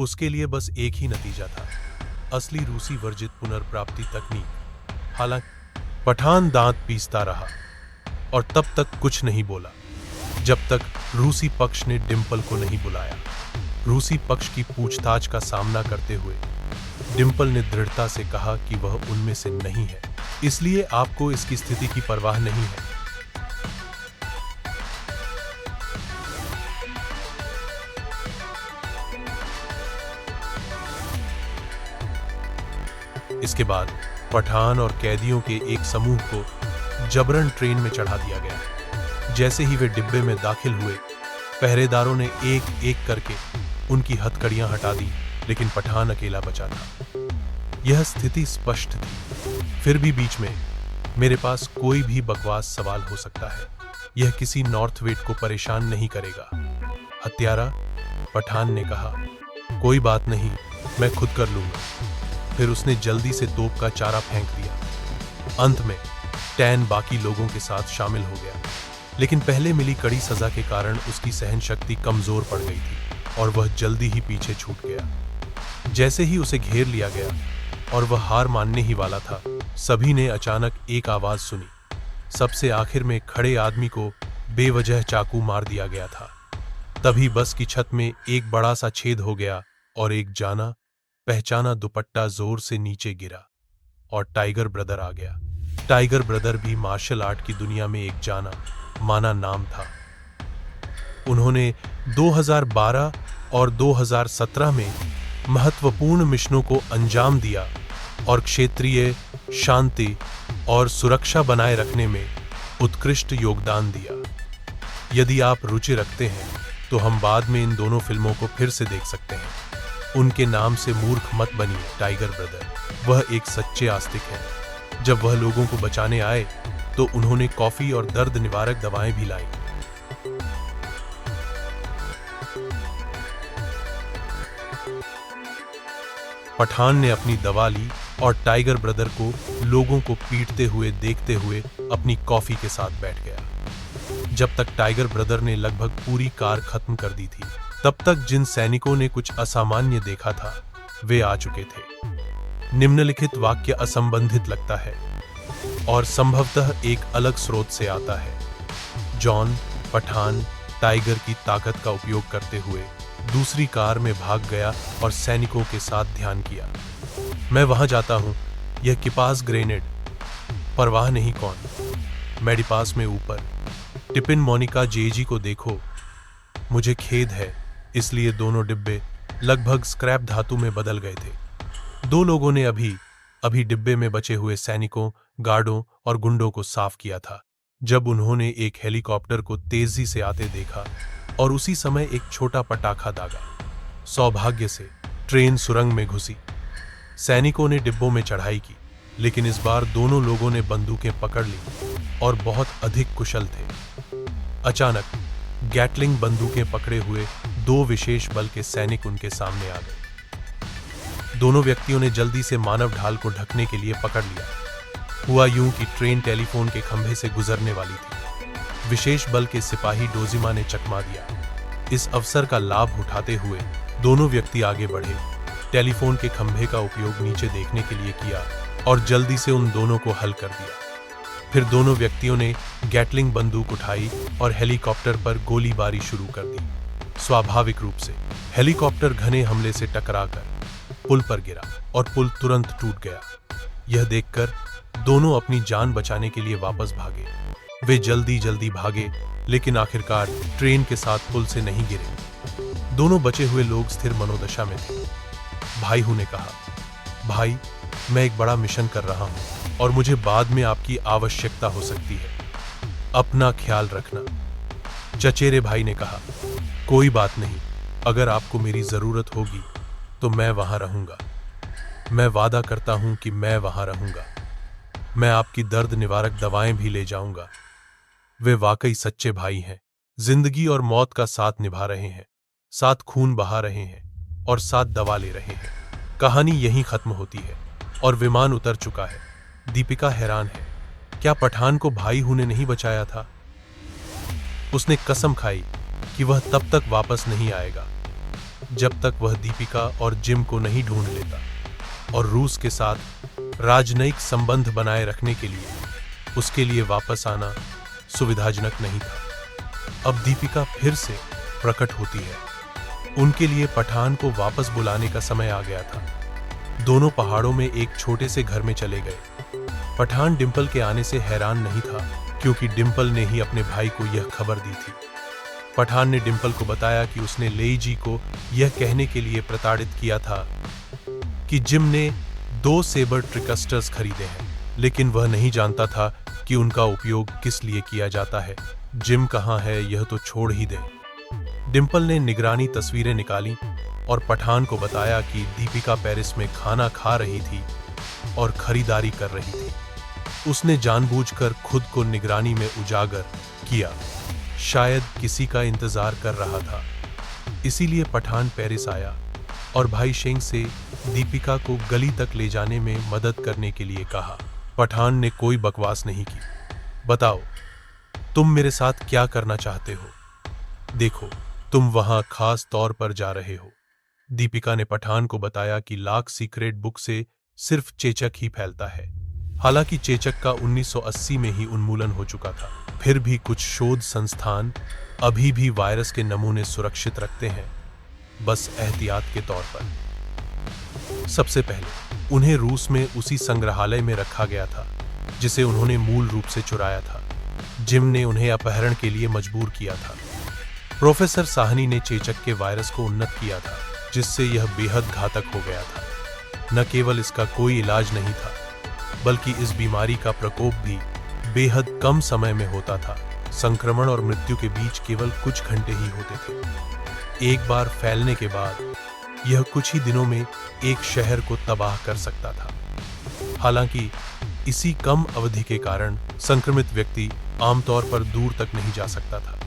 उसके लिए बस एक ही नतीजा था, असली रूसी वर्जित पुनर्प्राप्ति तकनीक। हालांकि पठान दांत पीसता रहा और तब तक कुछ नहीं बोला जब तक रूसी पक्ष ने डिम्पल को नहीं बुलाया। रूसी पक्ष की पूछताछ का सामना करते हुए डिम्पल ने दृढ़ता से कहा कि वह उनमें से नहीं है, इसलिए आपको इसकी स्थिति की परवाह नहीं है। इसके बाद पठान और कैदियों के एक समूह को जबरन ट्रेन में चढ़ा दिया गया। जैसे ही वे डिब्बे में दाखिल हुए, पहरेदारों ने एक एक करके उनकी हथकड़ियां हटा दी, लेकिन पठान अकेला बचा था। यह स्थिति स्पष्ट थी। फिर भी बीच में मेरे पास कोई भी बकवास सवाल हो सकता है। यह किसी नॉर्थवेट को परेशान नहीं करेगा। हत्यारा, पठान ने कहा। कोई बात नहीं, मैं खुद कर लूंगा। फिर उसने जल्दी से तोप का चारा फेंक दिया। अंत में टैन बाकी लोगों के साथ शामिल हो गया, लेकिन पहले मिली कड़ी सजा के कारण उसकी सहन शक्ति कमजोर पड़ गई थी और वह जल्दी ही पीछे छूट गया। जैसे ही उसे घेर लिया गया और वह हार मानने ही वाला था, सभी ने अचानक एक आवाज सुनी। सबसे आखिर में खड़े आदमी को बेवजह चाकू मार दिया गया था। तभी बस की छत में एक बड़ा सा छेद हो गया और एक जाना पहचाना दुपट्टा जोर से नीचे गिरा और टाइगर ब्रदर आ गया। टाइगर ब्रदर भी मार्शल आर्ट की दुनिया में एक जाना माना नाम था। उन्होंने 2012 और 2017 में महत्वपूर्ण मिशनों को अंजाम दिया और क्षेत्रीय शांति और सुरक्षा बनाए रखने में उत्कृष्ट योगदान दिया। यदि आप रुचि रखते हैं तो हम बाद में इन दोनों फिल्मों को फिर से देख सकते हैं। उनके नाम से मूर्ख मत बनिए टाइगर ब्रदर। वह एक सच्चे आस्तिक हैं। जब वह लोगों को बचाने आए तो उन्होंने कॉफी और दर्द निवारक दवाएं भी लाई। पठान ने अपनी दवा ली और टाइगर ब्रदर को लोगों को पीटते हुए देखते हुए अपनी कॉफी के साथ बैठ गया। जब तक टाइगर ब्रदर ने लगभग पूरी कार खत्म कर दी थी, तब तक जिन सैनिकों ने कुछ असामान्य देखा था वे आ चुके थे। निम्नलिखित वाक्य असंबंधित लगता है और संभवतः एक अलग स्रोत से आता है। जॉन पठान टाइगर की ताकत का उपयोग करते हुए दूसरी कार में भाग गया और सैनिकों के साथ ध्यान किया। मैं वहां जाता हूं, यह किपास ग्रेनेड, परवाह नहीं कौन। मेडिपास में ऊपर टिपिन मोनिका जेजी को देखो। मुझे खेद है, इसलिए दोनों डिब्बे लगभग स्क्रैप धातु में बदल गए थे। दो लोगों ने अभी डिब्बे में बचे हुए सैनिकों, गार्डों और गुंडों को साफ किया था जब उन्होंने एक हेलीकॉप्टर को तेजी से आते देखा और उसी समय एक छोटा पटाखा दागा। सौभाग्य से ट्रेन सुरंग में घुसी। सैनिकों ने डिब्बों में चढ़ाई की, लेकिन इस बार दोनों लोगों ने बंदूकें पकड़ ली और बहुत अधिक कुशल थे। अचानक गैटलिंग बंदूकें पकड़े हुए दो विशेष बल के सैनिक उनके सामने आ गए। दोनों व्यक्तियों ने जल्दी से मानव ढाल को ढकने के लिए पकड़ लिया। हुआ यूं कि ट्रेन टेलीफोन के खंभे से गुजरने वाली थी। विशेष बल के सिपाही डोजिमा ने चकमा दिया। इस अवसर का लाभ उठाते हुए दोनों व्यक्ति आगे बढ़े, टेलीफोन के खंभे का उपयोग नीचे देखने के लिए किया और जल्दी से उन दोनों को हल कर दिया। फिर दोनों व्यक्तियों ने गैटलिंग बंदूक उठाई और हेलीकॉप्टर पर गोलीबारी शुरू कर दी। स्वाभाविक रूप से हेलीकॉप्टर घने हमले से टकराकर पुल पर गिरा और पुल तुरंत टूट गया। यह देखकर दोनों अपनी जान बचाने के लिए वापस भागे। वे जल्दी भागे, लेकिन आखिरकार ट्रेन के साथ पुल से नहीं गिरे। दोनों बचे हुए लोग स्थिर मनोदशा में थे। भाईहू ने कहा, भाई, मैं एक बड़ा मिशन कर रहा हूं और मुझे बाद में आपकी आवश्यकता हो सकती है। अपना ख्याल रखना। चचेरे भाई ने कहा, कोई बात नहीं, अगर आपको मेरी जरूरत होगी तो मैं वहां रहूंगा। मैं वादा करता हूं कि मैं वहां रहूंगा। मैं आपकी दर्द निवारक दवाएं भी ले जाऊंगा। वे वाकई सच्चे भाई हैं। जिंदगी और मौत का साथ निभा रहे हैं, साथ खून बहा रहे हैं और साथ दवा ले रहे हैं। कहानी यहीं खत्म होती है और विमान उतर चुका है। दीपिका हैरान है, क्या पठान को भाईहू ने नहीं बचाया था? उसने कसम खाई कि वह तब तक वापस नहीं आएगा जब तक वह दीपिका और जिम को नहीं ढूंढ लेता, और रूस के साथ राजनयिक संबंध बनाए रखने के लिए उसके लिए वापस आना सुविधाजनक नहीं था। अब दीपिका फिर से प्रकट होती है। उनके लिए पठान को वापस बुलाने का समय आ गया था। दोनों पहाड़ों में एक छोटे से घर में चले गए। पठान डिंपल के आने से हैरान नहीं था, क्योंकि डिंपल ने ही अपने भाई को यह खबर दी थी। पठान ने डिंपल को बताया कि उसने लेई जी को यह कहने के लिए प्रताड़ित किया था कि जिम ने 2 सेबर ट्रिकस्टर्स खरीदे हैं, लेकिन वह नहीं जानता था कि उनका उपयोग किस लिए किया जाता है। जिम कहाँ है यह तो छोड़ ही दे। डिंपल ने निगरानी तस्वीरें निकाली और पठान को बताया कि दीपिका पेरिस में खाना खा रही थी और खरीदारी कर रही थी। उसने जानबूझकर खुद को निगरानी में उजागर किया, शायद किसी का इंतजार कर रहा था। इसीलिए पठान पेरिस आया और भाई शेंग से दीपिका को गली तक ले जाने में मदद करने के लिए कहा। पठान ने कोई बकवास नहीं की। बताओ, तुम मेरे साथ क्या करना चाहते हो? देखो, तुम वहां खास तौर पर जा रहे हो। दीपिका ने पठान को बताया कि लाख सीक्रेट बुक से सिर्फ चेचक ही फैलता है। हालांकि चेचक का 1980 में ही उन्मूलन हो चुका था, फिर भी कुछ शोध संस्थान अभी भी वायरस के नमूने सुरक्षित रखते हैं, बस एहतियात के तौर पर। सबसे पहले उन्हें रूस में उसी संग्रहालय में रखा गया था जिसे उन्होंने मूल रूप से चुराया था। जिम ने उन्हें अपहरण के लिए मजबूर किया था। प्रोफेसर साहनी ने चेचक के वायरस को उन्नत किया था, जिससे यह बेहद घातक हो गया था। न केवल इसका कोई इलाज नहीं था, बल्कि इस बीमारी का प्रकोप भी बेहद कम समय में होता था। संक्रमण और मृत्यु के बीच केवल कुछ घंटे ही होते थे। एक बार फैलने के बाद यह कुछ ही दिनों में एक शहर को तबाह कर सकता था। हालांकि इसी कम अवधि के कारण संक्रमित व्यक्ति आमतौर पर दूर तक नहीं जा सकता था।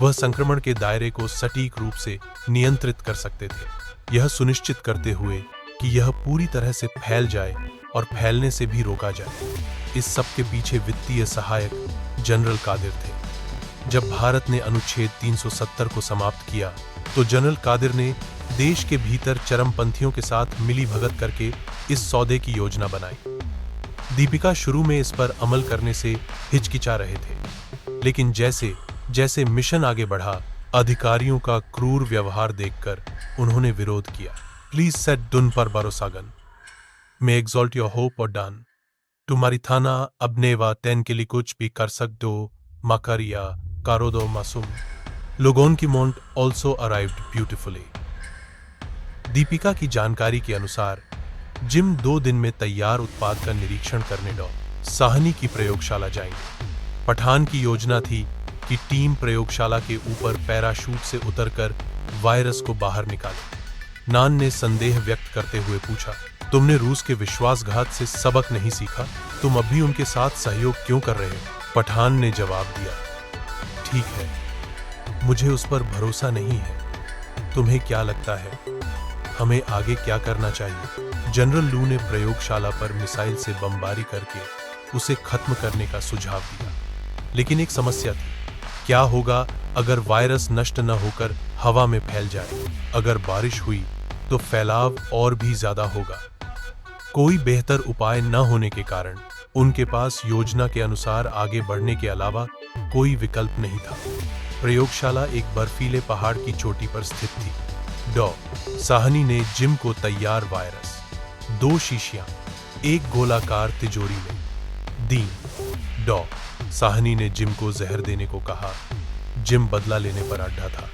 वह संक्रमण के दायरे को सटीक रूप से नियंत्रित कर सकते थे, यह सुनिश्चित करते हुए कि यह पूरी तरह से फैल जाए और फैलने से भी रोका जाए। इस सब के पीछे वित्तीय सहायक जनरल कादिर थे। जब भारत ने अनुच्छेद 370 को समाप्त किया, तो जनरल कादिर ने देश के भीतर चरमपंथियों के साथ मिलीभगत करके इस सौदे की योजना बनाई। दीपिका शुरू में इस पर अमल करने से हिचकिचा रहे थे, लेकिन जैसे जैसे मिशन आगे बढ़ा, अधिकारियों का क्रूर व्यवहार देखकर उन्होंने विरोध किया। प्लीज सेट दुन पर भरोसागन, मैं एग्जॉल्ट योर होप और डन। तुम्हारी थाना अबनेवा 10 के लिए कुछ भी कर सकते हो, मकरिया कारोदो मासूम। लोगों की Mount also arrived beautifully. Deepika की जानकारी के अनुसार जिम 2 दिन में तैयार उत्पाद का निरीक्षण करने डॉ. साहनी की प्रयोगशाला जाएंगे। पठान की योजना थी कि टीम प्रयोगशाला के ऊपर पैराशूट से उतरकर वायरस को बाहर निकाले। नान ने संदेह व्यक्त करते हुए पूछा, तुमने रूस के विश्वासघात से सबक नहीं सीखा? तुम अब भी उनके साथ सहयोग क्यों कर रहे हो? पठान ने जवाब दिया, ठीक है, मुझे उस पर भरोसा नहीं है। तुम्हें क्या लगता है, हमें आगे क्या करना चाहिए? जनरल लू ने प्रयोगशाला पर मिसाइल से बमबारी करके उसे खत्म करने का सुझाव दिया, लेकिन एक समस्या थी। क्या होगा अगर वायरस नष्ट न होकर हवा में फैल जाए? अगर बारिश हुई तो फैलाव और भी ज्यादा होगा। कोई बेहतर उपाय न होने के कारण उनके पास योजना के अनुसार आगे बढ़ने के अलावा कोई विकल्प नहीं था। प्रयोगशाला एक बर्फीले पहाड़ की चोटी पर स्थित थी। डॉ. साहनी ने जिम को तैयार वायरस 2 शीशियां एक गोलाकार तिजोरी में दी। डॉ. साहनी ने जिम को जहर देने को कहा। जिम बदला लेने पर अड्डा था।